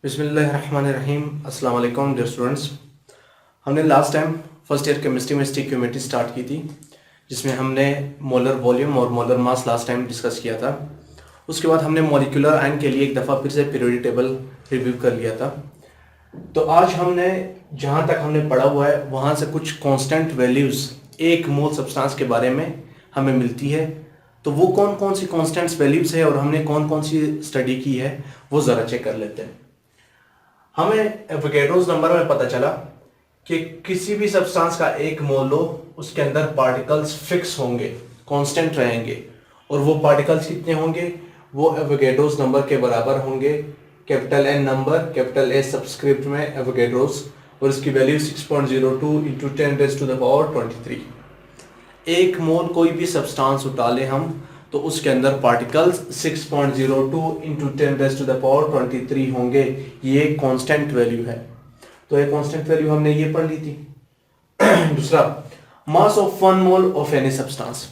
बिस्मिल्लाहिर्रहमानिर्रहीम। अस्सलाम वालेकुम डियर स्टूडेंट्स। हमने last time first year chemistry में स्टिक्योमेट्री स्टार्ट की थी, जिसमें हमने मोलर वॉल्यूम और molar mass last time discuss किया था। उसके बाद हमने मॉलिक्यूलर आयन के लिए एक दफ़ा फिर से पीरियोडिक टेबल रिव्यू कर लिया था। तो आज हमने जहाँ तक हमने पढ़ा हुआ है वहाँ से कुछ कांस्टेंट वैल्यूज़ एक मोल सब्सटेंस के बारे में हमें मिलती है। तो वो कौन कौन सी कांस्टेंट्स वैल्यूज़ है और हमने कौन कौन सी स्टडी की है वो ज़रा चेक कर लेते हैं। हमें एवोगैड्रोस नंबर में पता चला कि किसी भी सब्सटेंस का एक मोल लो, उसके अंदर पार्टिकल्स फिक्स होंगे, कांस्टेंट रहेंगे, और वो पार्टिकल्स कितने होंगे? वो एवोगैड्रोस नंबर के बराबर होंगे। Capital N number, capital A subscript में एवोगैड्रोस, और इसकी वैल्यू 6.02 इंटू 10⁻23। एक मोल कोई भी सब्सटेंस उठा ले हम, तो उसके अंदर पार्टिकल्स 6.02 इंटू 10⁻23 होंगे। ये कांस्टेंट वैल्यू है। तो ये कांस्टेंट वैल्यू हमने ये पढ़ ली थी। दूसरा, mass of one mole of any substance.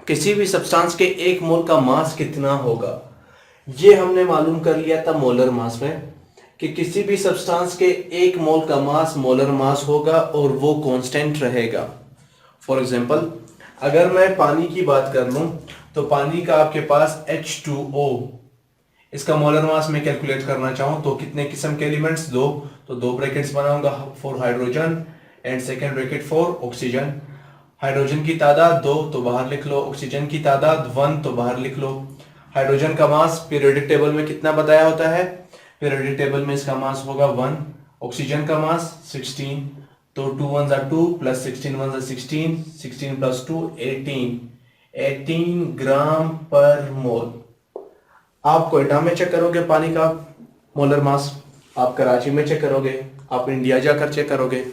किसी भी सब्सटेंस के एक मोल का मास कितना होगा, ये हमने मालूम कर लिया था मोलर मास में, कि किसी भी सब्सटेंस के एक मोल का मास मोलर मास होगा और वो कांस्टेंट रहेगा। फॉर एग्जाम्पल, अगर मैं पानी की बात कर लूं, तो पानी का आपके पास H2O, इसका मोलर मास में कैलकुलेट करना चाहूं तो कितने किस्म के एलिमेंट्स? दो। तो दो ब्रैकेट्स बनाऊंगा for hydrogen and second bracket for oxygen. Hydrogen की तादाद 2 तो बाहर लिख लो, ऑक्सीजन की तादाद 1 तो बाहर लिख लो। हाइड्रोजन का मास पीरियोडिक टेबल में कितना बताया होता है? पीरियोडिक टेबल में इसका मास होगा 1। ऑक्सीजन का मास 16, तो 2 1 are 2 प्लस 16 1 are 16, 16 प्लस 2 18 ग्राम पर मोल। आप कोयटा में चेक करोगे पानी का मोलर मास, आप कराची में चेक करोगे, आप इंडिया जाकर चेक करोगे,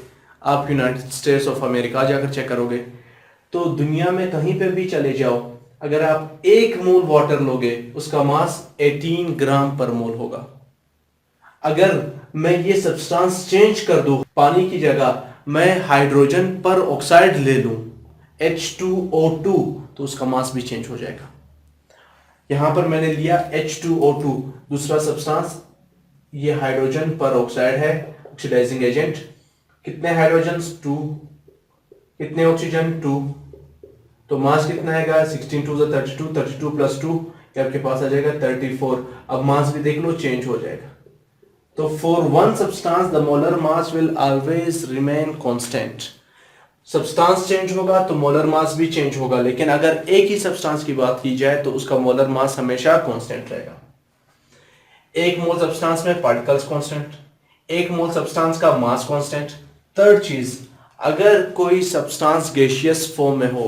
आप यूनाइटेड स्टेट्स ऑफ अमेरिका जाकर चेक करोगे, तो दुनिया में कहीं पे भी चले जाओ, अगर आप एक मोल वाटर लोगे उसका मास 18 ग्राम पर मोल होगा। अगर मैं ये सब्सटेंस चेंज कर दूं, पानी की जगह मैं हाइड्रोजन पर ऑक्साइड ले लूं H2O2, तो उसका मास भी चेंज हो जाएगा। यहां पर मैंने लिया H2O2, दूसरा सब्सटेंस, ये हाइड्रोजन पर ऑक्साइड है, ऑक्सीडाइजिंग एजेंट। कितने हाइड्रोजन? 2। कितने ऑक्सीजन? 2। तो मास कितना आएगा? 16 2 32, 32 प्लस 2 आपके पास आ जाएगा 34। अब मास भी देख लो, चेंज हो जाएगा। तो for one substance the molar mass will always remain constant. Substance change होगा तो मोलर मास भी चेंज होगा, लेकिन अगर एक ही सब्सटेंस की बात की जाए तो उसका मोलर मास हमेशा कांस्टेंट रहेगा। एक मोल सब्सटेंस में पार्टिकल्स कांस्टेंट, एक मोल सब्सटेंस का मास कांस्टेंट। थर्ड चीज, अगर कोई सब्सटेंस गैसियस फॉर्म में हो,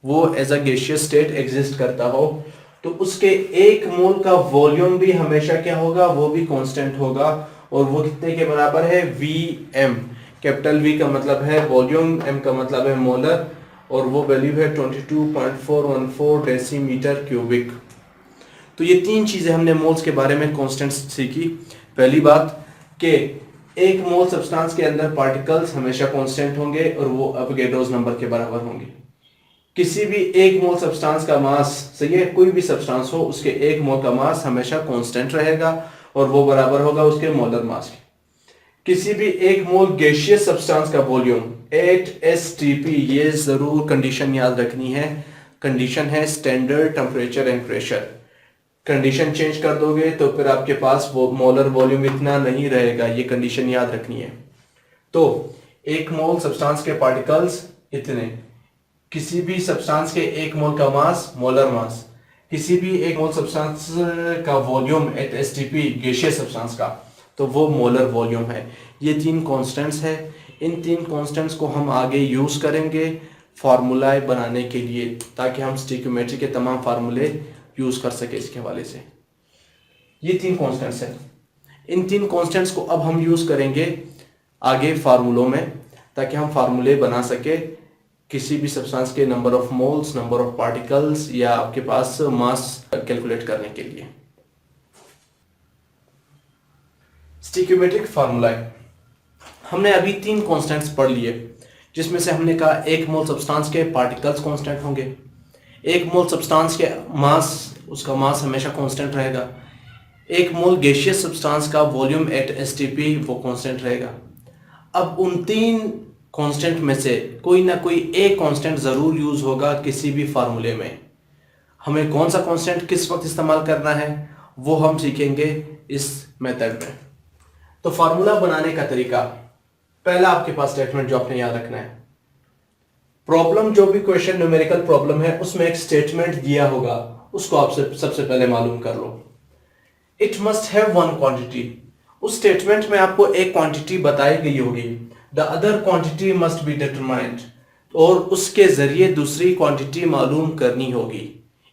वो as a gaseous state exist करता हो, तो उसके एक मोल का वॉल्यूम भी हमेशा क्या होगा? वो भी कांस्टेंट होगा। और वो कितने के बराबर है? Vm। कैपिटल V का मतलब है वॉल्यूम, M का मतलब है मोलर, और वो वैल्यू है 22.414 डेसीमीटर क्यूबिक। तो ये तीन चीजें हमने मोल्स के बारे में कांस्टेंट सीखी। पहली बात कि एक मोल सब्सटेंस के अंदर पार्टिकल्स हमेशा कांस्टेंट होंगे और वो एवोगैड्रोस नंबर के बराबर होंगे। किसी भी एक मोल सब्सटेंस का मास, सही है, कोई भी सब्सटेंस हो उसके एक मोल का मास हमेशा कांस्टेंट रहेगा और वो बराबर होगा उसके मोलर मास के। किसी भी एक मोल गैसियस सब्सटेंस का वॉल्यूम 8 STP, ये जरूर कंडीशन याद रखनी है। कंडीशन है standard temperature and pressure. Condition change कर दोगे तो फिर आपके पास वो मोलर वॉल्यूम इतना नहीं रहेगा, ये कंडीशन याद रखनी है। तो एक मोल सब्सटेंस के पार्टिकल्स इतने, किसी भी सब्सटेंस के एक मोल का मास मोलर मास, किसी भी एक मोल सब्सटेंस का volume at STP gaseous substance का, तो वो मोलर वॉल्यूम है। ये तीन कांस्टेंट्स है। इन तीन कांस्टेंट्स को हम आगे यूज करेंगे फार्मूलाए बनाने के लिए, ताकि हम स्टिक्योमेट्री के तमाम फार्मूले यूज कर सके इसके हवाले से। ये तीन कांस्टेंट्स हैं। इन तीन कांस्टेंट्स को अब हम यूज करेंगे आगे फार्मूलों में, ताकि हम फार्मूले बना सके किसी भी सब्सटेंस के number of moles, number of particles, या आपके पास मास कैलकुलेट करने के लिए। स्टिक्योमेट्रिक फार्मूला, हमने अभी तीन कांस्टेंट्स पढ़ लिए, जिसमें से हमने कहा एक मोल सब्सटेंस के पार्टिकल्स कांस्टेंट होंगे, एक मोल सब्सटेंस के मास, उसका मास हमेशा कांस्टेंट रहेगा, एक मोल गैसियस सब्सटेंस का वॉल्यूम एट एसटीपी वो कांस्टेंट रहेगा। अब उन तीन कांस्टेंट में से कोई ना कोई एक कांस्टेंट जरूर यूज होगा किसी भी फार्मूले में। हमें कौन सा कांस्टेंट किस वक्त इस्तेमाल करना है वो हम सीखेंगे इस मेथड में। तो फार्मूला बनाने का तरीका, पहला आपके पास स्टेटमेंट जो आपने याद रखना है, प्रॉब्लम जो भी क्वेश्चन न्यूमेरिकल प्रॉब्लम है उसमें एक स्टेटमेंट दिया होगा, उसको आप सबसे पहले मालूम कर लो। It must have one quantity, उस स्टेटमेंट में आपको एक क्वांटिटी बताई गई होगी। The other quantity must be determined, और उसके जरिए दूसरी क्वांटिटी मालूम करनी होगी।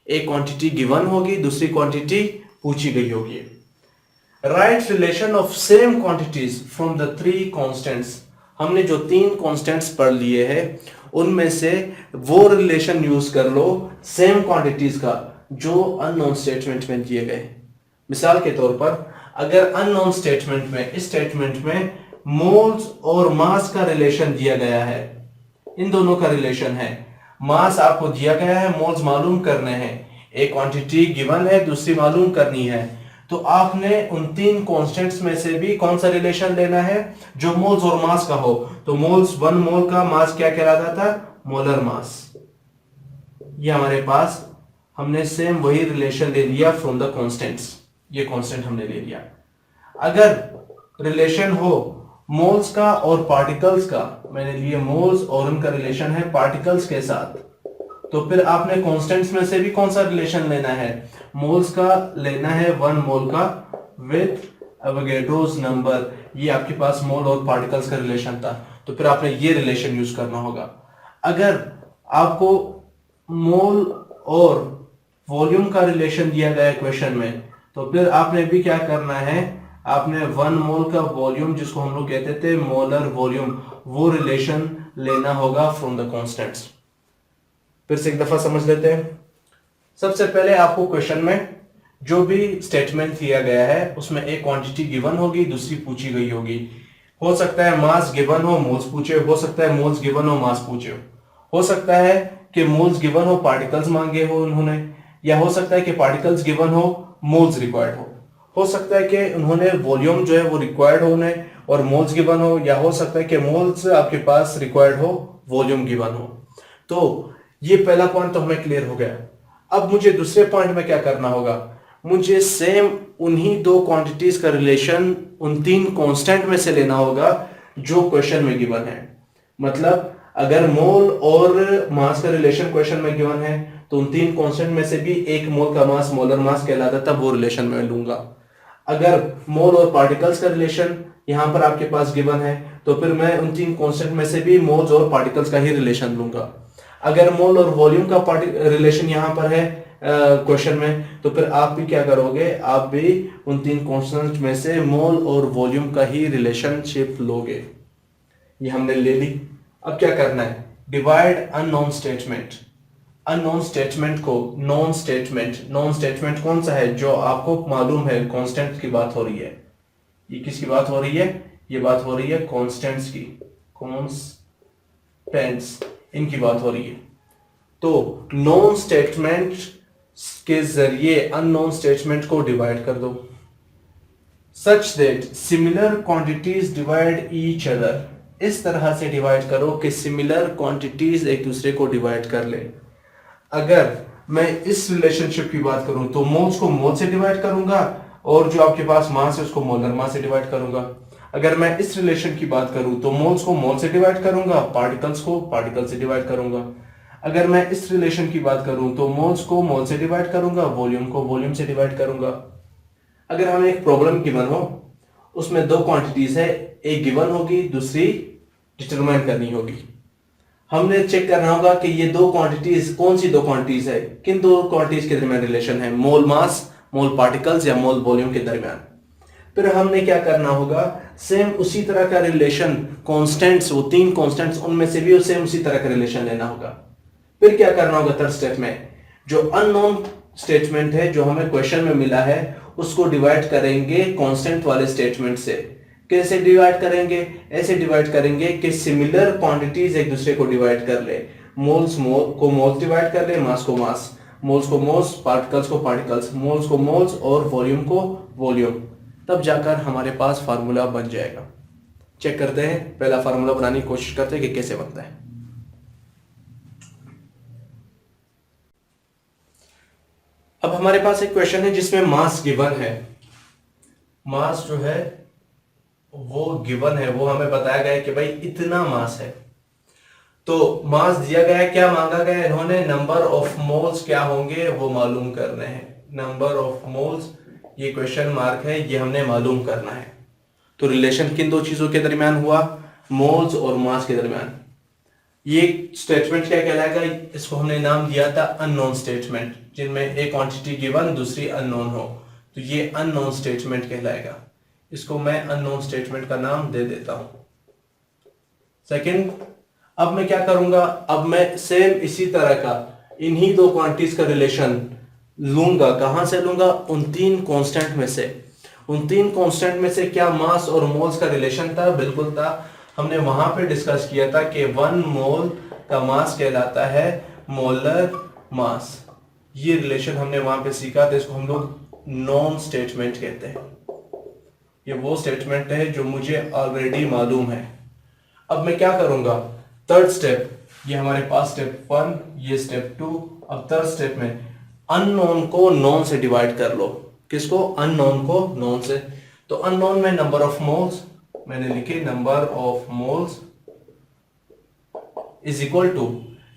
एक क्वांटिटी गिवन होगी, दूसरी क्वांटिटी पूछी गई होगी। Right relation of same quantities from the three constants, हमने जो तीन कांस्टेंट्स पढ़ लिए हैं उनमें से वो रिलेशन यूज कर लो सेम क्वांटिटीज का जो अननोन स्टेटमेंट में दिए गए। मिसाल के तौर पर अगर अननोन स्टेटमेंट में, इस स्टेटमेंट में मोल्स और मास का रिलेशन दिया गया है, इन दोनों का रिलेशन है, मास आपको दिया गया है, मोल्स मालूम करने हैं, एक क्वांटिटी गिवन है, दूसरी मालूम करनी है, तो आपने उन तीन कांस्टेंट्स में से भी कौन सा रिलेशन लेना है जो मोल्स और मास का हो। तो मोल्स, 1 मोल का मास क्या कहलाता था, मोलर मास। ये हमारे पास हमने सेम वही रिलेशन ले लिया फ्रॉम द कांस्टेंट्स, ये कांस्टेंट हमने ले लिया। अगर रिलेशन हो मोल्स का और पार्टिकल्स का, मैंने लिए मोल्स और उनका रिलेशन है पार्टिकल्स के साथ, तो फिर आपने कांस्टेंट्स में से भी कौन सा रिलेशन लेना है, मोल्स का लेना है 1 मोल का विद एवोगाड्रोस नंबर। ये आपके पास मोल और पार्टिकल्स का रिलेशन था, तो फिर आपने ये रिलेशन यूज करना होगा। अगर आपको मोल और वॉल्यूम का रिलेशन दिया गया है क्वेश्चन में, तो फिर आपने भी क्या करना है, आपने 1 मोल का वॉल्यूम, जिसको हम लोग कहते थे मोलर वॉल्यूम, वो रिलेशन लेना होगा फ्रॉम द कांस्टेंट्स। फिर से एक दफा समझ लेते हैं। सबसे पहले आपको क्वेश्चन में जो भी स्टेटमेंट दिया गया है उसमें एक क्वांटिटी गिवन होगी, दूसरी पूछी गई होगी। हो सकता है मास गिवन हो, मोल्स पूछे, हो सकता है मोल्स गिवन हो, मास पूछे, हो सकता है कि मोल्स गिवन हो, पार्टिकल्स मांगे हो उन्होंने, या हो सकता है कि पार्टिकल्स गिवन हो, मोल्स रिक्वायर्ड हो सकता है कि उन्होंने वॉल्यूम जो है वो रिक्वायर्ड हो उन्हें और मोल्स गिवन हो, या हो सकता है कि मोल्स आपके पास रिक्वायर्ड हो, वॉल्यूम गिवन हो। तो ये पहला पॉइंट तो हमें क्लियर हो गया। अब मुझे दूसरे पॉइंट में क्या करना होगा, मुझे सेम उन्हीं दो क्वांटिटीज का रिलेशन उन तीन कांस्टेंट में से लेना होगा जो क्वेश्चन में गिवन है। मतलब अगर मोल और मास का रिलेशन क्वेश्चन में गिवन है तो उन तीन कांस्टेंट में से भी एक मोल का मास मोलर मास कहलाता था, वो रिलेशन में लूंगा। अगर मोल और पार्टिकल्स का रिलेशन यहां पर आपके पास गिवन है तो फिर मैं उन तीन कांस्टेंट में से भी मोल्स और पार्टिकल्स का ही रिलेशन लूंगा। अगर मोल और वॉल्यूम का रिलेशन यहां पर है क्वेश्चन में, तो फिर आप भी क्या करोगे, आप भी उन तीन कांस्टेंट में से मोल और वॉल्यूम का ही रिलेशनशिप लोगे। ये हमने ले ली। अब क्या करना है, divide unknown statement. Unknown statement को नॉन स्टेटमेंट, नॉन स्टेटमेंट कौन सा है जो आपको मालूम है कांस्टेंट की बात हो रही है। ये किसकी बात हो रही है, ये बात हो रही है कांस्टेंट्स की, कांस्टेंट्स इनकी बात हो रही है। तो नॉन स्टेटमेंट के जरिए अननोन स्टेटमेंट को डिवाइड कर दो such that similar quantities divide each other. इस तरह से डिवाइड करो कि सिमिलर क्वांटिटीज एक दूसरे को डिवाइड कर ले। अगर मैं इस रिलेशनशिप की बात करूं तो मोल्स को मोल से डिवाइड करूंगा और जो आपके पास मास है उसको मोलर मास से डिवाइड करूंगा। अगर मैं इस रिलेशन की बात करूं तो मोल्स को मोल से डिवाइड करूंगा, पार्टिकल्स को पार्टिकल से डिवाइड करूंगा। अगर मैं इस रिलेशन की बात करूं तो मोल्स को मोल से डिवाइड करूंगा, वॉल्यूम को वॉल्यूम से डिवाइड करूंगा। अगर हमें एक प्रॉब्लम गिवन हो, उसमें दो क्वांटिटीज है, एक गिवन होगी, दूसरी डिटरमाइन करनी होगी। हमने चेक करना होगा कि ये दो क्वांटिटीज कौन सी दो क्वांटिटीज है, किन दो क्वांटिटीज के दरमियान रिलेशन है, मोल मास, मोल पार्टिकल्स या मोल वॉल्यूम के दरमियान। फिर हमने क्या करना होगा, सेम उसी तरह का रिलेशन कांस्टेंट्स, वो तीन कांस्टेंट्स उनमें से भी सेम उसी तरह का रिलेशन लेना होगा। फिर क्या करना होगा, थर्ड स्टेप में जो अननोन स्टेटमेंट है जो हमें क्वेश्चन में मिला है उसको डिवाइड करेंगे कांस्टेंट वाले स्टेटमेंट से। कैसे डिवाइड करेंगे, ऐसे डिवाइड करेंगे कि सिमिलर क्वांटिटीज एक दूसरे को डिवाइड कर ले। मोल्स को मोल्स डिवाइड कर ले, मास को मास, मोल्स को मोल्स, पार्टिकल्स को पार्टिकल्स, मोल्स को मोल्स और वॉल्यूम को वॉल्यूम, तब जाकर हमारे पास फार्मूला बन जाएगा। चेक करते हैं, पहला फार्मूला बनाने की कोशिश करते हैं कि कैसे बनता है। अब हमारे पास एक क्वेश्चन है जिसमें मास गिवन है। मास जो है वो गिवन है, वो हमें बताया गया है कि भाई इतना मास है। तो मास दिया गया है, क्या मांगा गया है इन्होंने, नंबर ऑफ मोल्स क्या होंगे वो मालूम करने हैं। नंबर ऑफ मोल्स, ये क्वेश्चन मार्क है, ये हमने मालूम करना है। तो रिलेशन किन दो चीजों के दरमियान हुआ, मोल्स और मास के दरमियान। ये स्टेटमेंट क्या कहलाएगा, इसको हमने नाम दिया था अननोन स्टेटमेंट, जिनमें एक क्वांटिटी गिवन दूसरी अननोन हो, तो ये अननोन स्टेटमेंट कहलाएगा। इसको मैं अननोन स्टेटमेंट का नाम दे देता हूं। सेकंड, अब मैं क्या करूंगा, अब मैं सेम इसी तरह का इन्हीं दो क्वांटिटीज का रिलेशन लूंगा। कहां से लूंगा, उन तीन कांस्टेंट में से। उन तीन कांस्टेंट में से क्या मास और मोल्स का रिलेशन था, बिल्कुल था। हमने वहां पे डिस्कस किया था कि 1 मोल का मास कहलाता है मोलर मास। ये रिलेशन हमने वहां पे सीखा था, इसको हम लोग नॉन स्टेटमेंट कहते हैं। ये वो स्टेटमेंट है जो मुझे ऑलरेडी मालूम है। अब मैं क्या करूंगा, थर्ड स्टेप, ये हमारे पास स्टेप 1, ये स्टेप 2। अब थर्ड स्टेप में अननोन को नॉन से डिवाइड कर लो। किसको, अननोन को नॉन से। तो अननोन में नंबर ऑफ मोल्स मैंने लिखे, number of moles is equal to,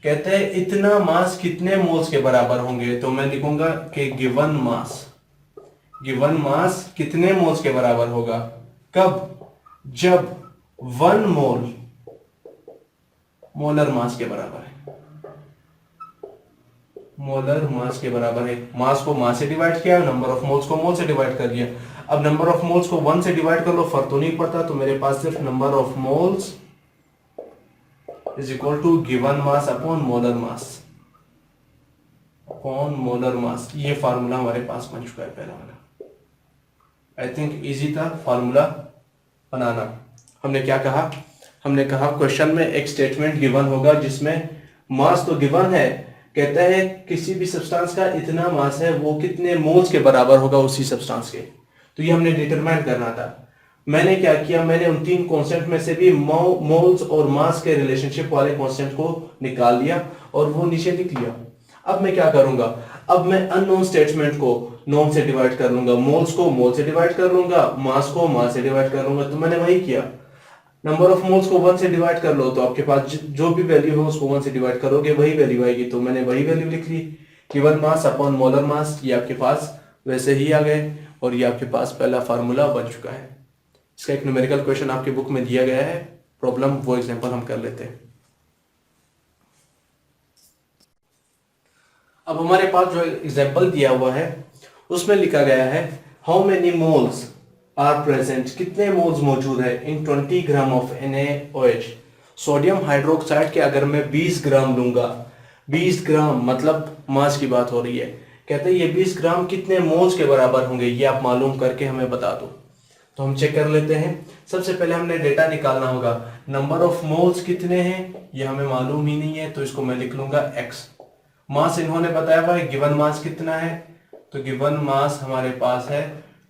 कहते हैं इतना मास कितने मोल्स के बराबर होंगे, तो मैं लिखूंगा कि गिवन मास, गिवन मास कितने मोल्स के बराबर होगा। कब, जब 1 मोल मोलर मास के बराबर है। मोलर मास के बराबर है। मास को मास से डिवाइड किया, नंबर ऑफ मोल्स को मोल से डिवाइड कर दिया। अब नंबर ऑफ मोल्स को 1 से डिवाइड कर लो, फर्क तो नहीं पड़ता, तो मेरे पास सिर्फ number of moles is equal to given mass upon molar mass, upon molar mass. ये फार्मूला हमारे पास बन चुका है पहला वाला। आई थिंक इजी था फार्मूला बनाना। हमने क्या कहा, हमने कहा क्वेश्चन में एक स्टेटमेंट गिवन होगा जिसमें मास तो गिवन है, कहता है किसी भी सब्सटेंस का इतना मास है, वो कितने मोल्स के बराबर होगा उसी सब्सटेंस के। तो ये हमने डिटरमाइन करना था। मैंने क्या किया, मैंने उन तीन कांस्टेंट में से भी मोल्स और मास के रिलेशनशिप वाले कांस्टेंट को निकाल लिया और वो नीचे लिख लिया। अब मैं क्या करूंगा, अब मैं अननोन स्टेटमेंट को नॉन से डिवाइड कर लूंगा, मोल्स को मोल से डिवाइड कर लूंगा, मास को मास से डिवाइड कर लूंगा। तो मैंने वही किया। नंबर ऑफ मोल्स को 1 से डिवाइड कर लो, तो आपके पास जो भी वैल्यू हो उसको 1 से डिवाइड करोगे वही वैल्यू आएगी। तो मैंने वही वैल्यू लिख ली, given mass upon molar mass. ये आपके पास वैसे ही आ गए और ये आपके पास पहला फार्मूला बन चुका है। इसका एक न्यूमेरिकल क्वेश्चन आपके बुक में दिया गया है, प्रॉब्लम, वो एग्जांपल हम कर लेते हैं। अब हमारे पास जो एग्जांपल दिया हुआ है उसमें लिखा गया है how many moles are present, कितने मोल्स मौजूद है in 20 gram of NaOH। Sodium hydroxide के अगर मैं 20 ग्राम लूंगा, 20 ग्राम मतलब मास की बात हो रही है, कहते हैं ये 20 ग्राम कितने मोल्स के बराबर होंगे, ये आप मालूम करके हमें बता दो। तो हम चेक कर लेते हैं। सबसे पहले हमने डेटा निकालना होगा, नंबर ऑफ मोल्स कितने हैं ये हमें मालूम ही नहीं है, तो इसको मैं लिख लूंगा x। मास इन्होंने बताया हुआ है, गिवन मास कितना है, तो गिवन मास हमारे पास है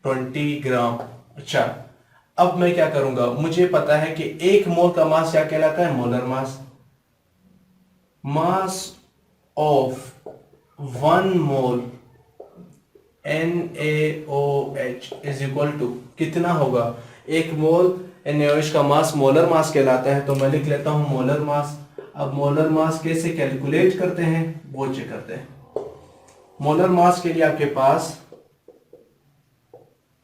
20 ग्राम। अच्छा, अब मैं क्या करूंगा, मुझे पता है कि 1 मोल का मास क्या कहलाता है, molar mass. Mass of 1 mole NaOH is equal to कितना होगा, 1 मोल NaOH का मास मोलर मास कहलाता है, तो मैं लिख लेता हूं मोलर मास। अब मोलर मास कैसे कैलकुलेट करते हैं वो चेक करते हैं। मोलर मास के लिए आपके पास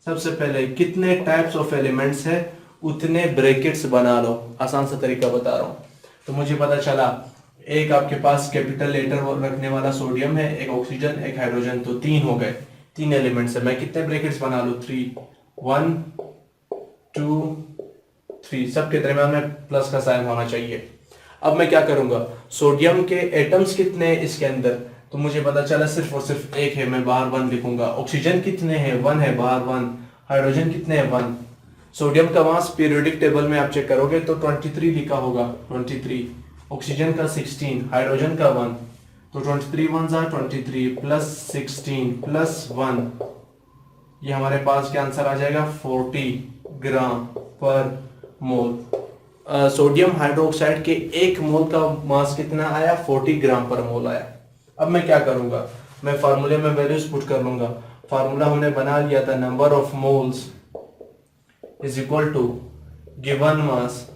सबसे पहले कितने टाइप्स ऑफ एलिमेंट्स है उतने ब्रैकेट्स बना लो। आसान सा तरीका बता रहा हूं। तो मुझे पता चला एक आपके पास कैपिटल लेटर रखने वाला सोडियम है, एक ऑक्सीजन, एक हाइड्रोजन, तो 3 हो गए, 3 एलिमेंट्स है। मैं कितने ब्रैकेट्स बना लूं, 3, 1 2 3, सबके दरमियान में प्लस का साइन होना चाहिए। अब मैं क्या करूंगा, सोडियम के एटम्स कितने हैं इसके अंदर, तो मुझे पता चला सिर्फ और सिर्फ 1 है, मैं बाहर 1 लिखूंगा। ऑक्सीजन कितने हैं, 1 है, बाहर 1। हाइड्रोजन कितने हैं, 1। सोडियम का मास पीरियोडिक टेबल में आप चेक करोगे तो 23 लिखा होगा, 23। ऑक्सीजन का 16, हाइड्रोजन का 1, तो 23 1 जा 23 प्लस 16 प्लस 1, ये हमारे पास क्या आंसर आ जाएगा 40 ग्राम पर मोल। सोडियम हाइड्रोक्साइड के 1 मोल का मास कितना आया 40 ग्राम पर मोल आया। अब मैं क्या करूंगा, मैं फार्मूले में वैल्यूज पुट कर लूंगा। फार्मूला हमने बना लिया था, number of moles is equal to given mass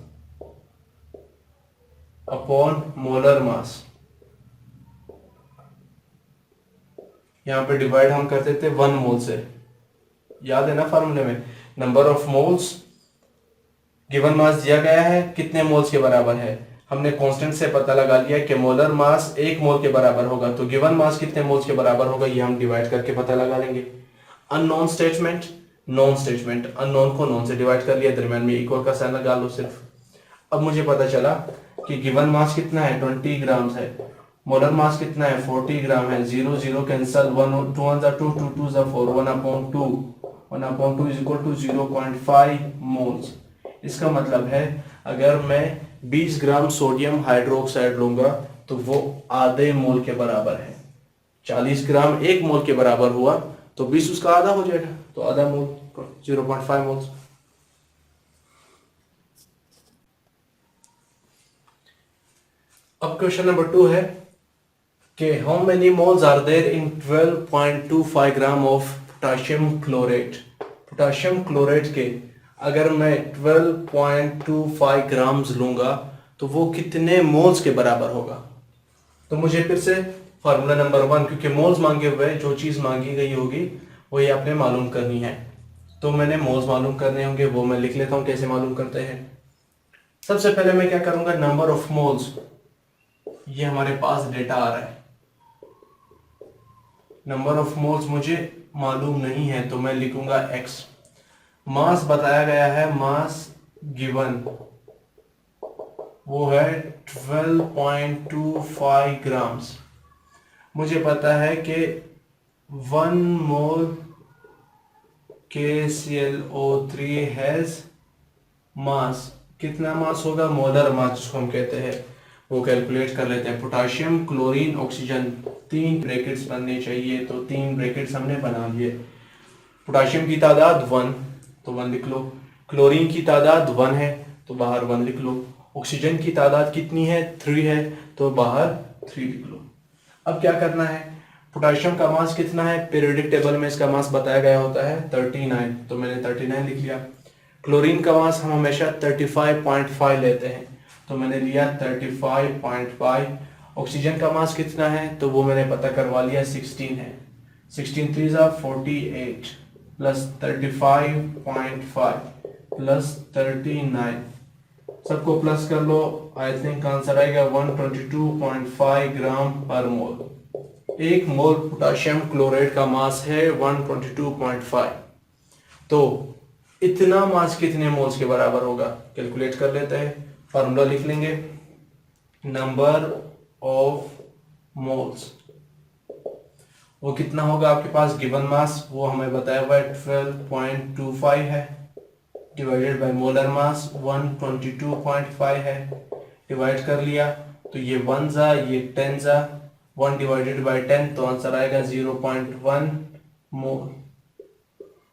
upon molar mass. यहां पे डिवाइड हम करते थे 1 मोल से, याद है ना फार्मूले में, number of moles given mass दिया गया है कितने मोल्स के बराबर है, हमने कांस्टेंट से पता लगा लिया कि मोलर मास 1 मोल के बराबर होगा, तो गिवन मास कितने मोल्स के बराबर होगा ये हम डिवाइड करके पता लगा लेंगे। Unknown statement, non statement, unknown को नॉन से डिवाइड कर लिया, दरम्यान में इक्वल का साइन लगा लो सिर्फ। अब मुझे पता चला कि गिवन मास कितना है 20 ग्राम है, मोलर मास कितना है 40 ग्राम है, 0 0 cancel, 1 2 1 2 2 2 4, 1/2 is equal to 0.5 moles. इसका मतलब है अगर मैं 20 ग्राम सोडियम हाइड्रोक्साइड लूंगा तो वो आधे मोल के बराबर है। 40 ग्राम 1 मोल के बराबर हुआ तो 20 उसका आधा हो जाएगा, तो आधा मोल 0.5 मोल्स। अब क्वेश्चन नंबर 2 है कि how many moles are there in 12.25 gram of potassium chlorate. Potassium chlorate के अगर मैं 12.25 ग्राम्स लूंगा तो वो कितने मोल्स के बराबर होगा। तो मुझे फिर से फार्मूला नंबर 1, क्योंकि मोल्स मांगे हुए जो चीज मांगी गई होगी वही आपने मालूम करनी है, तो मैंने मोल्स मालूम करने होंगे, वो मैं लिख लेता हूं कैसे मालूम करते हैं। सबसे पहले मैं क्या करूंगा, नंबर ऑफ मोल्स, ये हमारे पास डेटा आ रहा है, नंबर ऑफ मोल्स मुझे मालूम नहीं है तो मैं लिखूंगा x। मास बताया गया है, मास गिवन वो है 12.25 ग्राम्स। मुझे पता है कि 1 मोल KClO3 हैज मास, कितना मास होगा, मोलर मास जिसको हम कहते हैं, वो कैलकुलेट कर लेते हैं। पोटाशियम क्लोरीन ऑक्सीजन 3 ब्रैकेट्स बनने चाहिए, तो 3 ब्रैकेट्स हमने बना लिए। पोटाशियम की तादाद 1 तो 1 लिख लो, क्लोरीन की तादाद 1 है तो बाहर 1 लिख लो, ऑक्सीजन की तादाद कितनी है 3 है तो बाहर 3 लिख लो। अब क्या करना है, पोटाशियम का मास कितना है, पीरियोडिक टेबल में इसका मास बताया गया होता है 39, तो मैंने 39 लिख लिया। क्लोरीन का मास हम हमेशा 35.5 लेते हैं तो मैंने लिया 35.5। ऑक्सीजन का मास कितना है तो वो मैंने पता करवा लिया 16 है, 16 3 48 प्लस 35.5 प्लस 39, सबको प्लस कर लो, आई थिंक आंसर आएगा 122.5 ग्राम पर मोल। 1 मोल पोटाशियम क्लोराइड का मास है 122.5, तो इतना मास कितने मोल्स के बराबर होगा, कैलकुलेट कर लेते हैं। फार्मूला लिख लेंगे, नंबर ऑफ मोल्स वो कितना होगा आपके पास, गिवन मास वो हमें बताया हुआ है 12.25 है, डिवाइडेड बाय मोलर मास 122.5 है, डिवाइड कर लिया तो ये 1 जा ये 10 जा, 1 डिवाइडेड बाय 10 तो आंसर आएगा 0.1 मोल।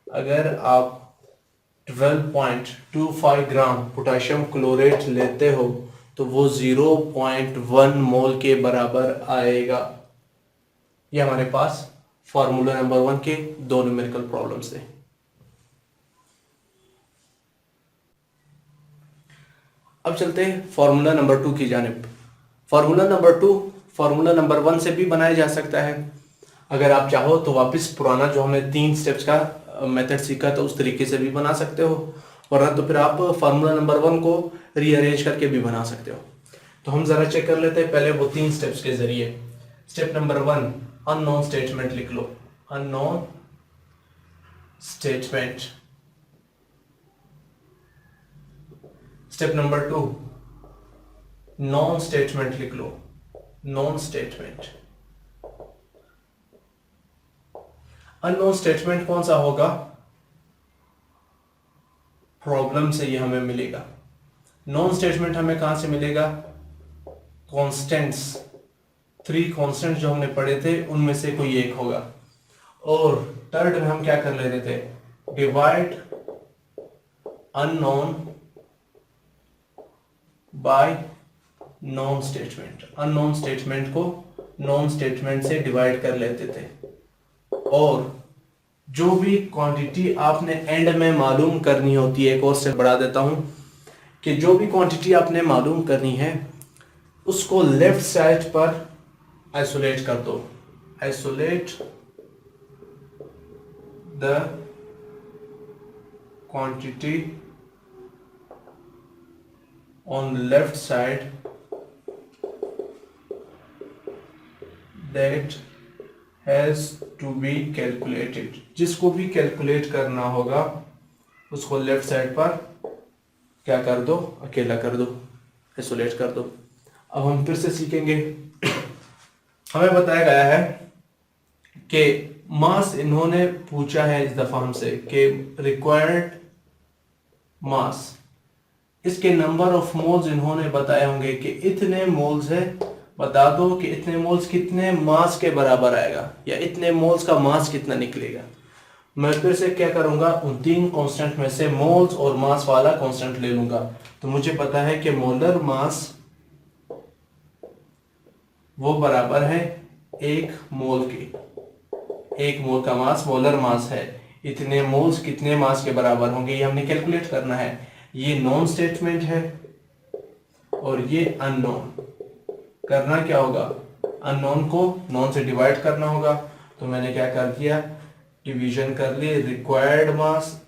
अगर आप 12.25 ग्राम पोटाशियम क्लोरेट लेते हो तो वो 0.1 मोल के बराबर आएगा। ये हमारे पास फॉर्मूला नंबर 1 के 2 न्यूमेरिकल प्रॉब्लम्स थे। अब चलते हैं फॉर्मूला नंबर 2 की जानिब। फॉर्मूला नंबर 2 फॉर्मूला नंबर 1 से भी बनाया जा सकता है, अगर आप चाहो तो वापस पुराना जो हमने 3 स्टेप्स का मेथड सीखा था उस तरीके से भी बना सकते हो, वरना तो फिर आप फार्मूला नंबर 1 को रीअरेंज करके भी बना सकते हो। तो हम जरा चेक कर लेते हैं पहले वो 3 स्टेप्स के जरिए। स्टेप नंबर 1, अननोन स्टेटमेंट लिख लो, unknown statement. Step number 2, known statement लिख लो, नॉन स्टेटमेंट। अननोन स्टेटमेंट कौन सा होगा, प्रॉब्लम से ये हमें मिलेगा। नॉन स्टेटमेंट हमें कहां से मिलेगा, कॉन्स्टेंट्स, 3 कॉन्स्टेंट जो हमने पढ़े थे उनमें से कोई एक होगा। और थर्ड में हम क्या कर लेते थे, divide unknown by non statement. Unknown statement को नॉन स्टेटमेंट से डिवाइड कर लेते थे। और जो भी क्वांटिटी आपने एंड में मालूम करनी होती है, एक और से बढ़ा देता हूं कि जो भी क्वांटिटी आपने मालूम करनी है उसको लेफ्ट साइड पर आइसोलेट कर दो। Isolate the quantity on left side that has to be calculated. जिसको भी कैलकुलेट करना होगा उसको लेफ्ट साइड पर क्या कर दो, अकेला कर दो, आइसोलेट कर दो। अब हम फिर से सीखेंगे। हमें बताया गया है कि मास इन्होंने पूछा है इस दफा हमसे कि रिक्वायर्ड मास, इसके नंबर ऑफ मोल्स इन्होंने बताए होंगे कि इतने मोल्स है, बता दो कि इतने मोल्स कितने मास के बराबर आएगा या इतने मोल्स का मास कितना निकलेगा। मैं फिर से क्या करूंगा, उन तीन कांस्टेंट में से मोल्स और मास वाला कांस्टेंट ले लूंगा। तो मुझे पता है कि मोलर मास वो बराबर है एक मोल के। एक मोल का मास मोलर मास है। इतने मोल्स कितने मास के बराबर होंगे ये हमने कैलकुलेट करना है। ये नॉन स्टेटमेंट है और ये अननोन। करना क्या होगा, अननोन को नॉन से डिवाइड करना होगा। तो मैंने क्या कर दिया, डिवीजन कर ली, required mass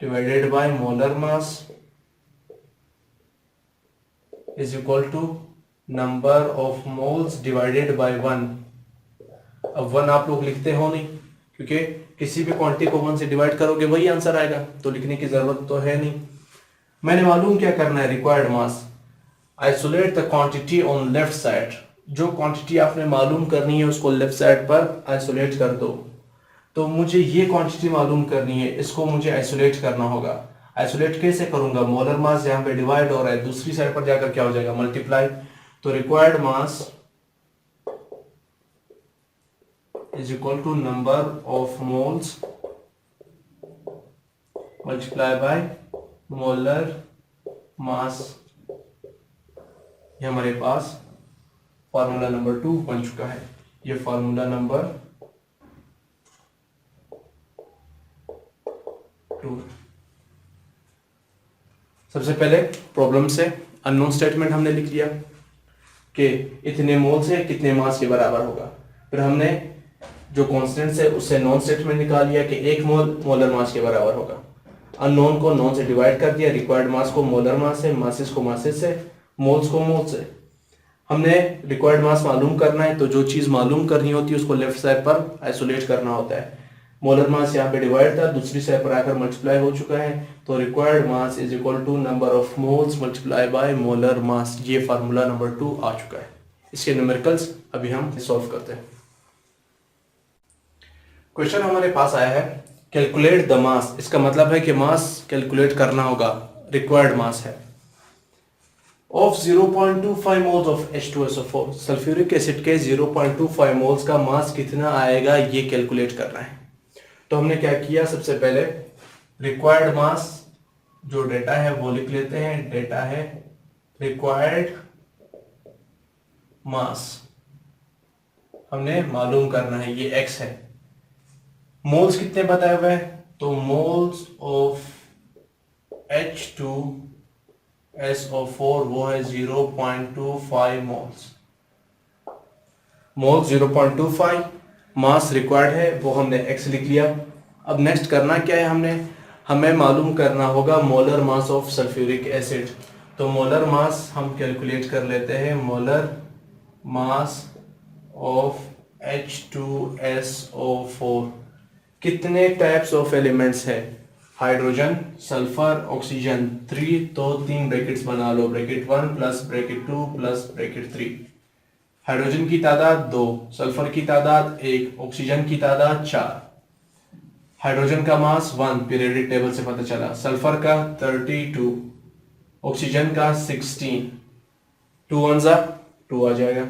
divided by molar mass is equal to number of moles divided by 1। अब 1 आप लोग लिखते हो नहीं, क्योंकि किसी भी क्वांटिटी को 1 से डिवाइड करोगे वही आंसर आएगा, तो लिखने की जरूरत तो है नहीं। मैंने मालूम क्या करना है, required mass, isolate the quantity on left side. जो क्वांटिटी आपने मालूम करनी है उसको लेफ्ट साइड पर आइसोलेट कर दो। तो मुझे ये क्वांटिटी मालूम करनी है, इसको मुझे आइसोलेट करना होगा। आइसोलेट कैसे करूंगा, मोलर मास यहाँ पे डिवाइड हो रहा है, दूसरी साइड पर जाकर क्या हो जाएगा, मल्टीप्लाई। तो required mass is equal to number of moles multiply by molar mass. ये हमारे पास फार्मूला नंबर 2 बन चुका है। ये फार्मूला नंबर 2। सबसे पहले प्रॉब्लम से अननोन स्टेटमेंट हमने लिख लिया कि इतने मोल से कितने मास के बराबर होगा। फिर हमने जो कांस्टेंट है उससे नॉन स्टेटमेंट निकाल लिया कि एक मोल मोलर मास के बराबर होगा। अननोन को नॉन से डिवाइड कर दिया, रिक्वायर्ड मास को मोलर मास से, मासेस को मासेस से, मोल्स को मोल से। हमने रिक्वायर्ड मास मालूम करना है, तो जो चीज मालूम करनी होती है उसको लेफ्ट साइड पर आइसोलेट करना होता है। मोलर मास यहाँ पे डिवाइड था, दूसरी साइड पर आकर मल्टीप्लाई हो चुका है। तो required mass is equal to number of moles multiply by molar mass. ये फार्मूला नंबर 2 आ चुका है। इसके न्यूमेरिकल्स अभी हम सॉल्व करते हैं। क्वेश्चन हमारे पास आया है, कैलकुलेट द मास। इसका मतलब है कि मास कैलकुलेट करना होगा, रिक्वायर्ड मास है of 0.25 moles of H2SO4। Sulphuric acid के 0.25 मोल्स का मास कितना आएगा ये कैलकुलेट करना है। तो हमने क्या किया, सबसे पहले रिक्वायर्ड मास जो डेटा है वो लिख लेते हैं। डेटा है रिक्वायर्ड मास, हमने मालूम करना है, ये X है। मोल्स कितने बताए हुए हैं, तो मोल्स ऑफ H2SO4 वो है 0.25 मोल्स। मोल्स 0.25, मास रिक्वायर्ड है वो हमने x लिख लिया। अब नेक्स्ट करना क्या है, हमें मालूम करना होगा molar mass of sulphuric acid. तो मोलर मास हम कैलकुलेट कर लेते हैं। मोलर मास ऑफ H2SO4, कितने टाइप्स ऑफ एलिमेंट्स है, हाइड्रोजन, सल्फर, ऑक्सीजन, 3, तो 3 ब्रैकेट्स बना लो, bracket 1 plus bracket 2 plus bracket 3। Hydrogen की तादाद 2, सल्फर की तादाद 1, ऑक्सीजन की तादाद 4। हाइड्रोजन का मास 1 पीरियोडिक टेबल से पता चला, सल्फर का 32, ऑक्सीजन का 16, 2 1 जा 2 आ जाएगा,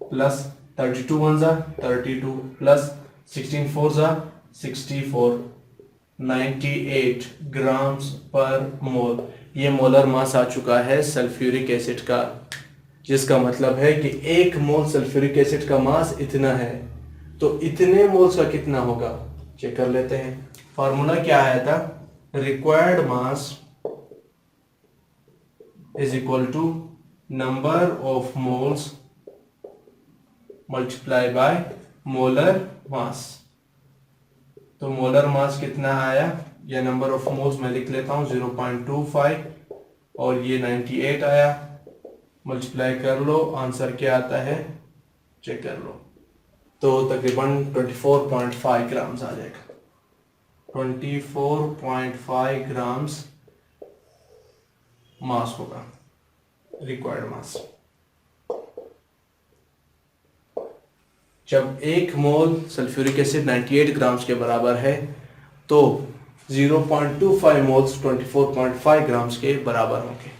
प्लस 32 वन जा 32 प्लस 16 फोर जा 64, 98 ग्राम्स पर मोल। ये मोलर मास आ चुका है सल्फ्यूरिक एसिड का, जिसका मतलब है कि 1 मोल सल्फ्यूरिक एसिड का मास इतना है। तो इतने मोल्स का कितना होगा चेक कर लेते हैं। फॉर्मूला क्या आया था, required mass is equal to number of moles multiply by molar mass. तो मोलर मास कितना आया, या नंबर ऑफ मोल्स मैं लिख लेता हूं 0.25 और ये 98 आया, मल्टीप्लाई कर लो, आंसर क्या आता है चेक कर लो। तो तकरीबन 24.5 ग्राम्स आ जाएगा, 24.5 ग्राम्स मास होगा रिक्वायर्ड मास। जब 1 मोल सल्फ्यूरिक एसिड 98 ग्राम्स के बराबर है तो 0.25 मोल्स 24.5 ग्राम्स के बराबर होंगे।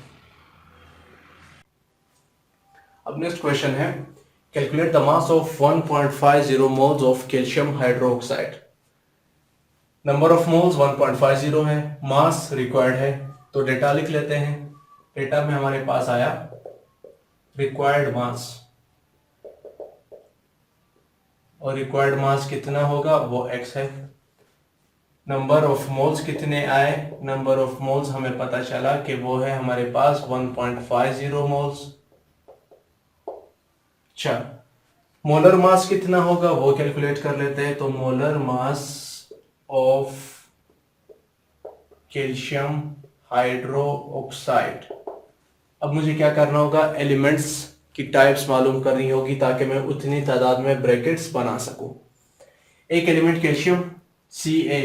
अब नेक्स्ट क्वेश्चन है, calculate the mass of 1.50 moles of calcium hydroxide. Number of moles 1.50 है, मास रिक्वायर्ड है, तो डेटा लिख लेते हैं। डेटा में हमारे पास आया रिक्वायर्ड मास, और रिक्वायर्ड मास कितना होगा वो x है। नंबर ऑफ मोल्स कितने आए, नंबर ऑफ मोल्स हमें पता चला कि वो है हमारे पास 1.50 मोल्स। अच्छा, मोलर मास कितना होगा वो कैलकुलेट कर लेते हैं। तो molar mass of calcium hydroxide, अब मुझे क्या करना होगा, एलिमेंट्स की टाइप्स मालूम करनी होगी ताकि मैं उतनी तादाद में ब्रैकेट्स बना सकूं। एक element calcium Ca,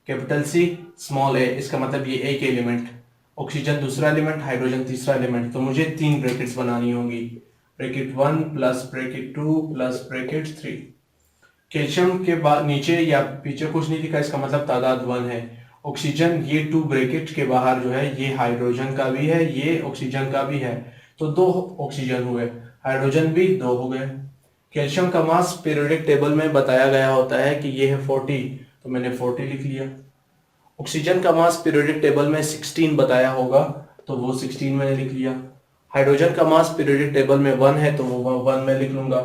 capital C small a, इसका मतलब ये एक एलिमेंट, ऑक्सीजन दूसरा एलिमेंट, हाइड्रोजन तीसरा एलिमेंट, तो मुझे 3 ब्रैकेट्स बनानी होंगी, bracket 1 plus bracket 2 plus bracket 3। Calcium के बाद नीचे या पीछे कुछ नहीं लिखा, इसका मतलब तादाद 1 है। ऑक्सीजन ये 2 ब्रैकेट के बाहर जो है ये हाइड्रोजन का भी है, ये ऑक्सीजन का भी है, तो 2 ऑक्सीजन हुए, हाइड्रोजन भी 2 हो गए। कैल्शियम का मास पीरियोडिक टेबल में बताया गया होता है कि ये है 40, तो मैंने 40 लिख लिया। ऑक्सीजन का मास पीरियोडिक टेबल में 16 बताया होगा, तो वो 16 मैंने लिख लिया। हाइड्रोजन का मास पीरियोडिक टेबल में 1 है, तो वो 1 मैं लिख लूंगा।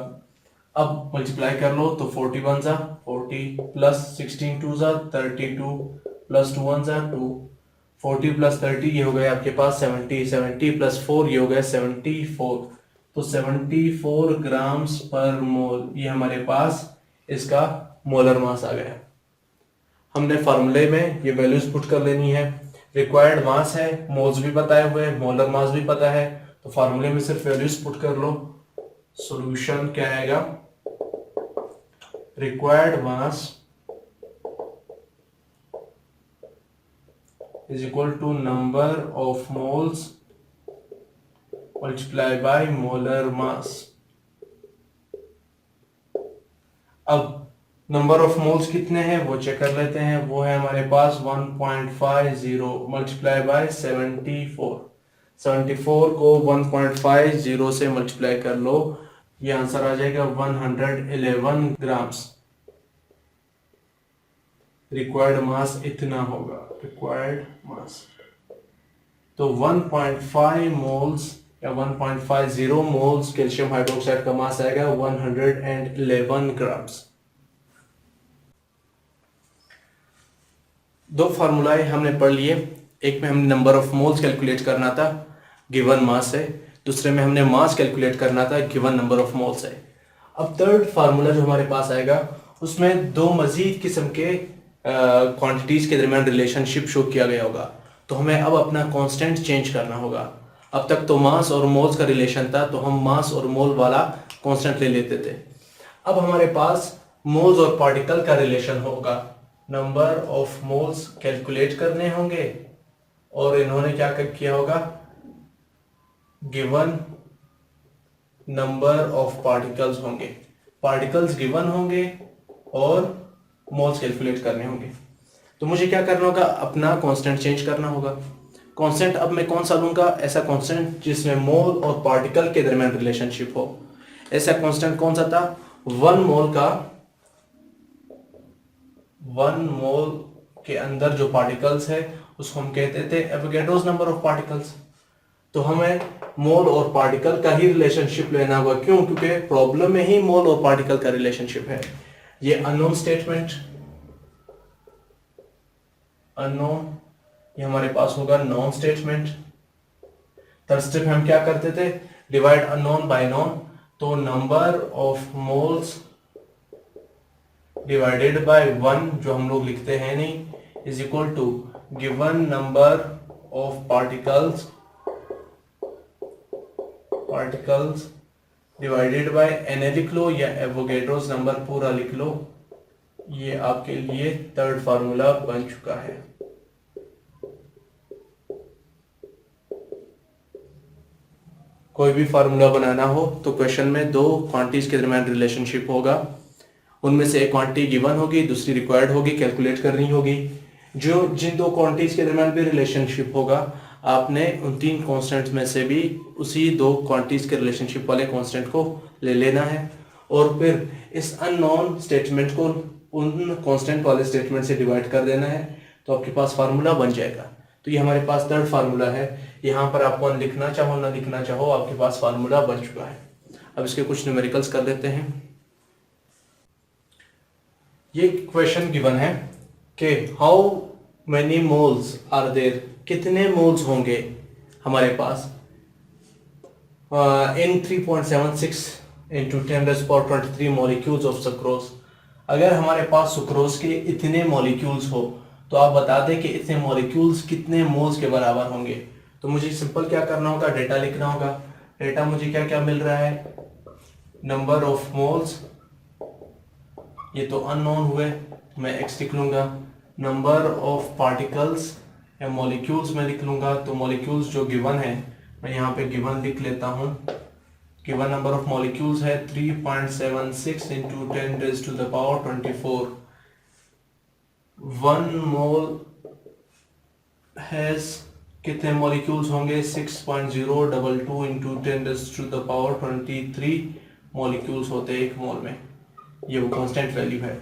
अब मल्टीप्लाई कर लो, तो 41 जा 40 प्लस 16 2 जा 32 प्लस 2 1 जा 2, 40 प्लस 30 ये हो गया आपके पास 70, 70 प्लस 4 ये हो गया 74, तो 74 ग्राम्स पर मोल ये हमारे पास इसका मोलर मास आ गया। हमने फार्मूले में ये वैल्यूज पुट कर लेनी है। रिक्वायर्ड मास है, मोल्स भी बताए हुए हैं, मोलर मास भी पता है, तो फार्मूले में सिर्फ वैल्यूज पुट कर लो। सॉल्यूशन क्या आएगा, required mass is equal to number of moles multiplied by molar mass। अब नंबर ऑफ मोल्स कितने हैं वो चेक कर लेते हैं। वो है हमारे पास 1.50 मल्टीप्लाई बाय 74। 74 को 1.50 से मल्टीप्लाई कर लो, ये आंसर आ जाएगा 111 ग्राम्स। रिक्वायर्ड मास इतना होगा, रिक्वायर्ड मास। तो 1.5 मोल्स या 1.50 मोल्स कैल्शियम हाइड्रोक्साइड का मास आएगा 111 ग्राम्स। दो फार्मूलाए हमने पढ़ लिए, एक में हमने नंबर ऑफ मोल्स कैलकुलेट करना था गिवन मास है, दूसरे में हमने मास कैलकुलेट करना था गिवन नंबर ऑफ मोल्स है। अब थर्ड फार्मूला जो हमारे पास आएगा उसमें दो मजीद किस्म के क्वांटिटीज के दरमियान रिलेशनशिप शो किया गया होगा, तो हमें अब अपना कांस्टेंट चेंज करना होगा। अब तक तो मास और मोल्स का रिलेशन था, तो हम मास और मोल वाला कांस्टेंट ले लेते थे। अब हमारे पास मोल्स और पार्टिकल का रिलेशन होगा, नंबर ऑफ मोल्स कैलकुलेट करने होंगे और इन्होंने क्या किया होगा, गिवन नंबर ऑफ पार्टिकल्स होंगे, पार्टिकल्स गिवन होंगे और मोल्स कैलकुलेट करने होंगे। तो मुझे क्या करना होगा, अपना कांस्टेंट चेंज करना होगा। कांस्टेंट अब मैं कौन सा लूंगा, ऐसा कांस्टेंट जिसमें मोल और पार्टिकल के दरमियान रिलेशनशिप हो। ऐसा कांस्टेंट कौन सा था? 1 मोल के अंदर जो पार्टिकल्स है उसको हम कहते थे एवोगैड्रोस नंबर ऑफ पार्टिकल्स। तो हमें मोल और पार्टिकल का ही रिलेशनशिप लेना होगा। क्यों? क्योंकि प्रॉब्लम में ही मोल और पार्टिकल का रिलेशनशिप है। ये अननोन स्टेटमेंट, अननोन, ये हमारे पास होगा नॉन स्टेटमेंट। थर्ड स्टेप हम क्या करते थे? Divide unknown by known. तो number of moles divided by 1, जो हम लोग लिखते हैं नहीं, is equal to given number of particles divided by N लिख लो या एवोगैड्रोस नंबर पूरा लिख लो। ये आपके लिए थर्ड फार्मूला बन चुका है। कोई भी फार्मूला बनाना हो तो क्वेश्चन में दो क्वांटिटीज के दरमियान रिलेशनशिप होगा। उनमें से एक क्वांटिटी गिवन होगी, दूसरी रिक्वायर्ड होगी, कैलकुलेट करनी होगी। जो जिन दो क्वांटिटीज के दरमियान भी रिलेशनशिप होगा, आपने उन 3 कांस्टेंट्स में से भी उसी 2 क्वांटिटीज के रिलेशनशिप वाले कांस्टेंट को ले लेना है और फिर इस अननोन स्टेटमेंट को उन कांस्टेंट वाले स्टेटमेंट से डिवाइड कर देना है, तो आपके पास फार्मूला बन जाएगा। तो ये हमारे पास थर्ड फार्मूला है। यहाँ पर आप 1 लिखना चाहो ना लिखना चाहो, आपके पास फार्मूला बन चुका है। अब इसके कुछ न्यूमेरिकल्स कर लेते हैं। ये क्वेश्चन गिवन है कि how many moles are there, कितने मोल्स होंगे हमारे पास in 3.76 into 10⁻23 molecules of sucrose. अगर हमारे पास सुक्रोज के इतने मॉलिक्यूल्स हो तो आप बता दें कि इतने मॉलिक्यूल्स कितने मोल्स के बराबर होंगे। तो मुझे सिंपल क्या करना होगा? डेटा लिखना होगा। डेटा मुझे क्या क्या मिल रहा है? नंबर ऑफ मोल्स, ये तो अननोन हुए, मैं x लिख लूंगा। नंबर ऑफ पार्टिकल्स या मॉलिक्यूल्स में लिख लूंगा। तो मॉलिक्यूल्स जो गिवन है मैं यहाँ पे गिवन लिख लेता हूँ। गिवन नंबर ऑफ मॉलिक्यूल्स है 3.76 इंटू 10⁻24। 1 मोल हैज कितने मॉलिक्यूल्स होंगे? 6.022 इंटू 10⁻23 मॉलिक्यूल्स होते हैं 1 मोल में। ये वो कांस्टेंट वैल्यू है,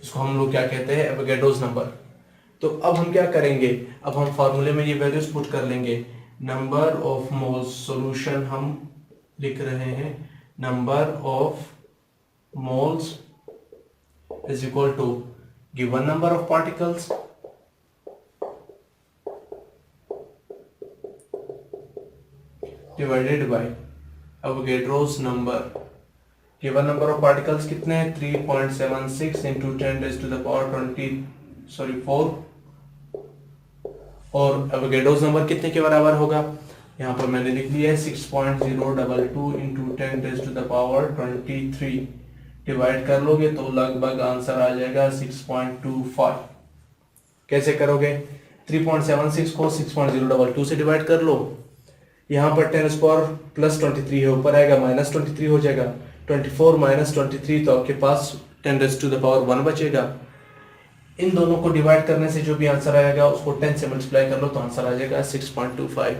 इसको हम लोग क्या कहते हैं? Avogadro's number. तो अब हम क्या करेंगे? अब हम फार्मूले में ये वैल्यूज पुट कर लेंगे। नंबर ऑफ मोल्स, सॉल्यूशन हम लिख रहे हैं, number of moles is equal to given number of particles divided by Avogadro's number. Given number of particles कितने हैं? 3.76 इंटू 10⁻24 और एवोगैड्रोस नंबर कितने के बराबर होगा? यहाँ पर मैंने लिख लिया है 6.022 इंटू 10⁻23। डिवाइड कर लोगे तो लगभग आंसर आ जाएगा 6.25। कैसे करोगे? 3.76 को 6.022 से डिवाइड कर लो। यहाँ पर 10⁻+23 है, ऊपर आएगा -23 हो जाएगा। 24 -23 तो आपके पास 10⁻1 बचेगा। इन दोनों को डिवाइड करने से जो भी आंसर आएगा उसको 10 से मल्टीप्लाई कर लो तो आंसर आ जाएगा 6.25।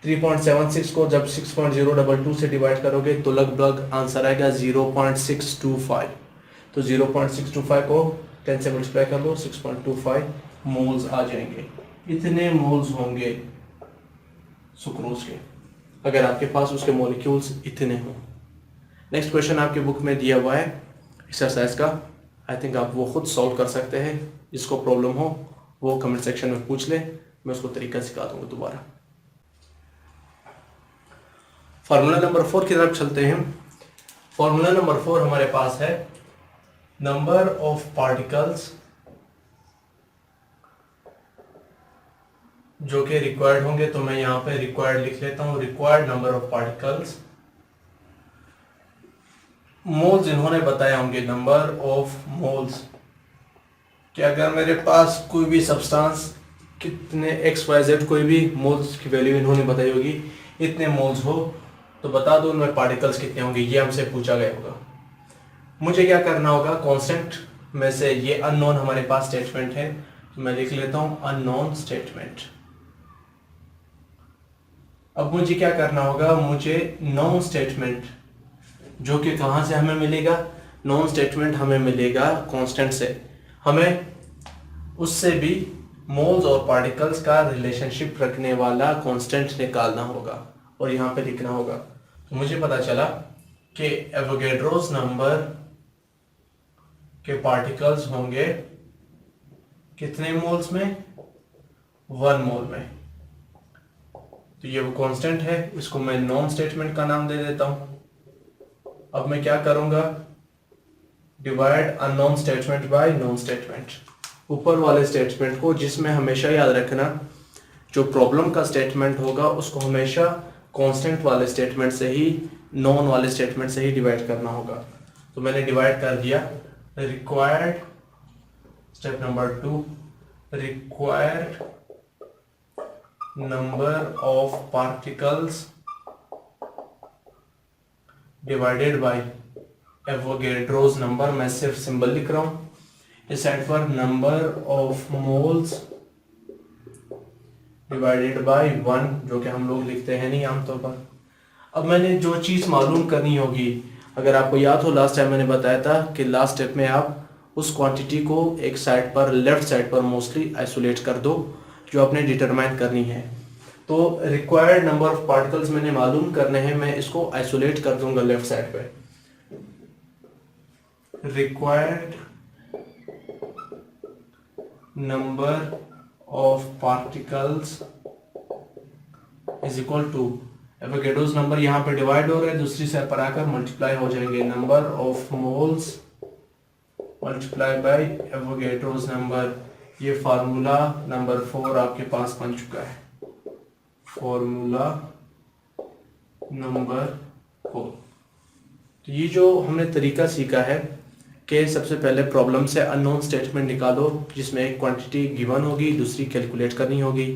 3.76 को जब 6.022 से डिवाइड करोगे तो लगभग आंसर आएगा 0.625। तो 0.625 को 10 से मल्टीप्लाई कर लो, 6.25 मोल्स आ जाएंगे। इतने मोल्स होंगे सुक्रोज के, अगर आपके पास उसके मॉलिक्यूल्स इतने हों। नेक्स्ट क्वेश्चन आपके बुक में दिया हुआ है एक्सरसाइज का। आई थिंक आप वो खुद सॉल्व कर सकते हैं। जिसको प्रॉब्लम हो वो कमेंट सेक्शन में पूछ ले, मैं उसको तरीका सिखा दूंगा दोबारा। फार्मूला नंबर 4 की तरफ चलते हैं। फार्मूला नंबर 4 हमारे पास है नंबर ऑफ पार्टिकल्स जो कि रिक्वायर्ड होंगे। तो मैं यहाँ पे रिक्वायर्ड लिख लेता हूँ, required number of particles. Moles इन्होंने बताया होंगे, नंबर ऑफ मोल्स, कि अगर मेरे पास कोई भी सब्सटेंस कितने XYZ कोई भी मोल्स की वैल्यू इन्होंने बताई होगी, इतने मोल्स हो तो बता दो उनमें पार्टिकल्स कितने होंगे, ये हमसे पूछा गया होगा। मुझे क्या करना होगा? कांस्टेंट में से ये अननोन हमारे पास स्टेटमेंट है तो मैं लिख लेता हूं अननोन स्टेटमेंट। अब मुझे क्या करना होगा? मुझे नोन स्टेटमेंट जो कि कहाँ से हमें मिलेगा, नॉन स्टेटमेंट हमें मिलेगा कांस्टेंट से। हमें उससे भी मोल्स और पार्टिकल्स का रिलेशनशिप रखने वाला कांस्टेंट निकालना होगा और यहाँ पे लिखना होगा। तो मुझे पता चला कि एवोगैड्रोस नंबर के पार्टिकल्स होंगे कितने मोल्स में, 1 मोल में। तो ये वो कांस्टेंट है, इसको मैं नॉन स्टेटमेंट का नाम दे देता हूं। अब मैं क्या करूंगा, divide unknown statement by non statement. ऊपर वाले स्टेटमेंट को, जिसमें हमेशा याद रखना जो प्रॉब्लम का स्टेटमेंट होगा उसको हमेशा कांस्टेंट वाले स्टेटमेंट से ही, नॉन वाले स्टेटमेंट से ही डिवाइड करना होगा। तो मैंने डिवाइड कर दिया। Required, step number 2, required number of particles divided by Avogadro's number. मैं सिर्फ सिंबल लिख रहा हूं इस साइड पर, number of moles divided by 1, जो कि हम लोग लिखते हैं नहीं आमतौर पर। अब मैंने जो चीज मालूम करनी होगी, अगर आपको याद हो लास्ट टाइम मैंने बताया था कि लास्ट स्टेप में आप उस क्वांटिटी को एक साइड पर, लेफ्ट साइड पर मोस्टली आइसोलेट कर दो जो आपने डिटरमाइन करनी है। तो रिक्वायर्ड नंबर ऑफ पार्टिकल्स मैंने मालूम करने हैं, मैं इसको आइसोलेट कर दूंगा लेफ्ट साइड पे। Required number of particles is equal to, Avogadro's number यहाँ पे डिवाइड हो रहा है, दूसरी साइड पर आकर मल्टीप्लाई हो जाएंगे, number of moles multiply bye Avogadro's number. ये फार्मूला नंबर 4 आपके पास बन चुका है, फार्मूला नंबर 4। तो ये जो हमने तरीका सीखा है कि सबसे पहले प्रॉब्लम से अननोन स्टेटमेंट निकालो जिसमें एक क्वांटिटी गिवन होगी, दूसरी कैलकुलेट करनी होगी।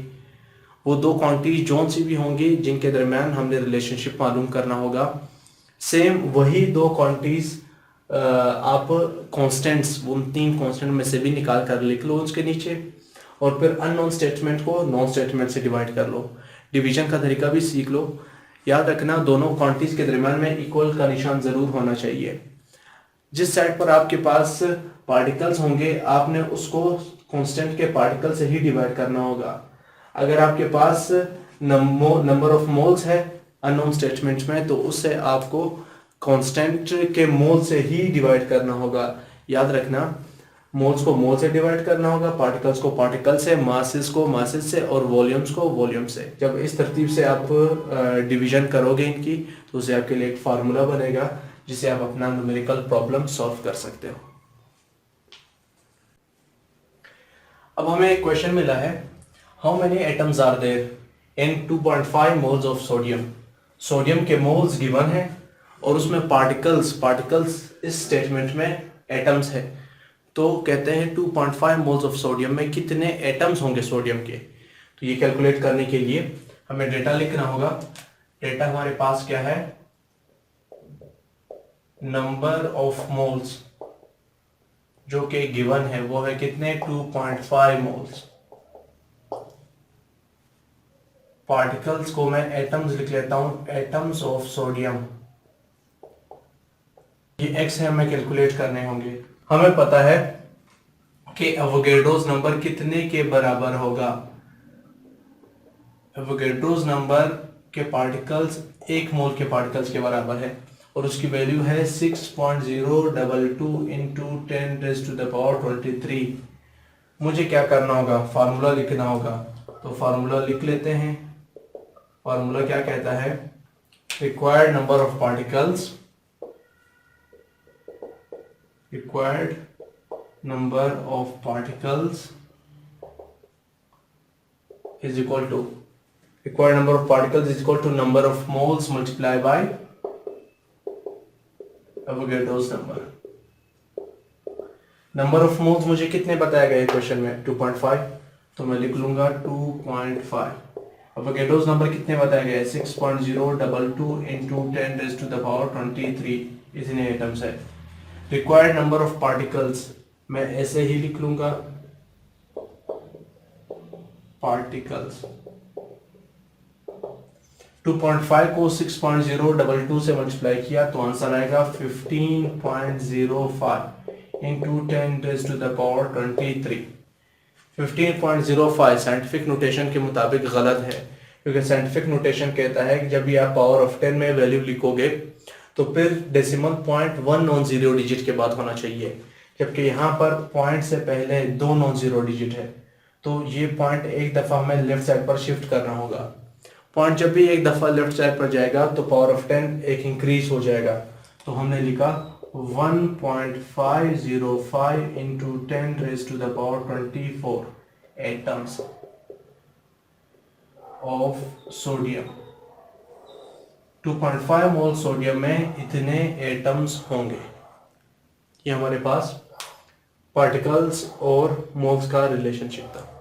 वो 2 क्वांटिटी जौन सी भी होंगी जिनके दरमियान हमने रिलेशनशिप मालूम करना होगा, सेम वही 2 क्वांटिटीज आप कांस्टेंट्स, उन 3 कांस्टेंट में से भी निकाल कर लिख लो उसके नीचे, और फिर अननोन स्टेटमेंट को नॉन स्टेटमेंट से डिवाइड कर लो। डिवीजन का तरीका भी सीख लो। याद रखना दोनों क्वांटिटीज के दरमियान में इक्वल का निशान जरूर होना चाहिए। जिस साइड पर आपके पास पार्टिकल्स होंगे आपने उसको कांस्टेंट के पार्टिकल से ही डिवाइड करना होगा। अगर आपके पास नंबर ऑफ मोल्स है अननोन स्टेटमेंट में, तो उससे आपको कांस्टेंट के मोल से ही डिवाइड करना होगा। याद रखना मोल्स को मोल से डिवाइड करना होगा, पार्टिकल्स को पार्टिकल से, मासेस को मासेस से, और वॉल्यूम्स को वॉल्यूम से। जब इस तरतीब से आप डिवीजन करोगे इनकी, तो उसे आपके लिए एक फार्मूला बनेगा जिसे आप अपना न्यूमेरिकल प्रॉब्लम सॉल्व कर सकते हो। अब हमें एक क्वेश्चन मिला है, how many atoms are there in 2.5 moles of sodium. Sodium के मोल्स गिवन है और उसमें पार्टिकल्स इस स्टेटमेंट में एटम्स है। तो कहते हैं 2.5 मोल्स ऑफ सोडियम में कितने एटम्स होंगे सोडियम के। तो ये कैलकुलेट करने के लिए हमें डेटा लिखना होगा। डेटा हमारे पास क्या है, नंबर ऑफ मोल्स जो कि गिवन है वो है कितने, 2.5 मोल्स। पार्टिकल्स को मैं एटम्स लिख लेता हूं, एटम्स ऑफ सोडियम। ये एक्स है, हमें कैलकुलेट करने होंगे। हमें पता है कि एवोगैड्रोस नंबर कितने के बराबर होगा। एवोगैड्रोस नंबर के पार्टिकल्स 1 मोल के पार्टिकल्स के बराबर है और उसकी वैल्यू है 6.022 इंटू 10⁻23। मुझे क्या करना होगा, फार्मूला लिखना होगा। तो फार्मूला लिख लेते हैं। फार्मूला क्या कहता है, required number of particles, required number of particles is equal to, required number of particles is equal to number of moles multiplied by Avogadro's number। Number of moles मुझे कितने बताया गया है क्वेश्चन में, 2.5, तो मैं लिख लूंगा 2.5। Avogadro's नंबर कितने बताया गया है, 6.022 इंटू 10⁻23। इतने एटम्स है। रिक्वायर्ड नंबर ऑफ पार्टिकल्स मैं ऐसे ही लिख लूंगा, पार्टिकल्स 2.5 को 6.022 से मल्टीप्लाई किया तो आंसर आएगा 15.05 इंटू 10⁻23। 15.05 साइंटिफिक नोटेशन के मुताबिक गलत है, क्योंकि साइंटिफिक नोटेशन कहता है कि जब भी आप पावर ऑफ 10 में वैल्यू लिखोगे तो फिर decimal point 1 non zero digit के बाद होना चाहिए, जबकि यहाँ पर पॉइंट से पहले 2 नॉन जीरो डिजिट है। तो ये पॉइंट एक दफ़ा हमें लेफ्ट साइड पर शिफ्ट करना होगा। पॉइंट जब भी एक दफ़ा लेफ्ट साइड पर जाएगा तो पावर ऑफ 10 एक इंक्रीज हो जाएगा। तो हमने लिखा 1.505 into 10⁻24 atoms of sodium. 2.5 mole sodium में इतने एटम्स होंगे। ये हमारे पास पार्टिकल्स और मोल्स का रिलेशनशिप था।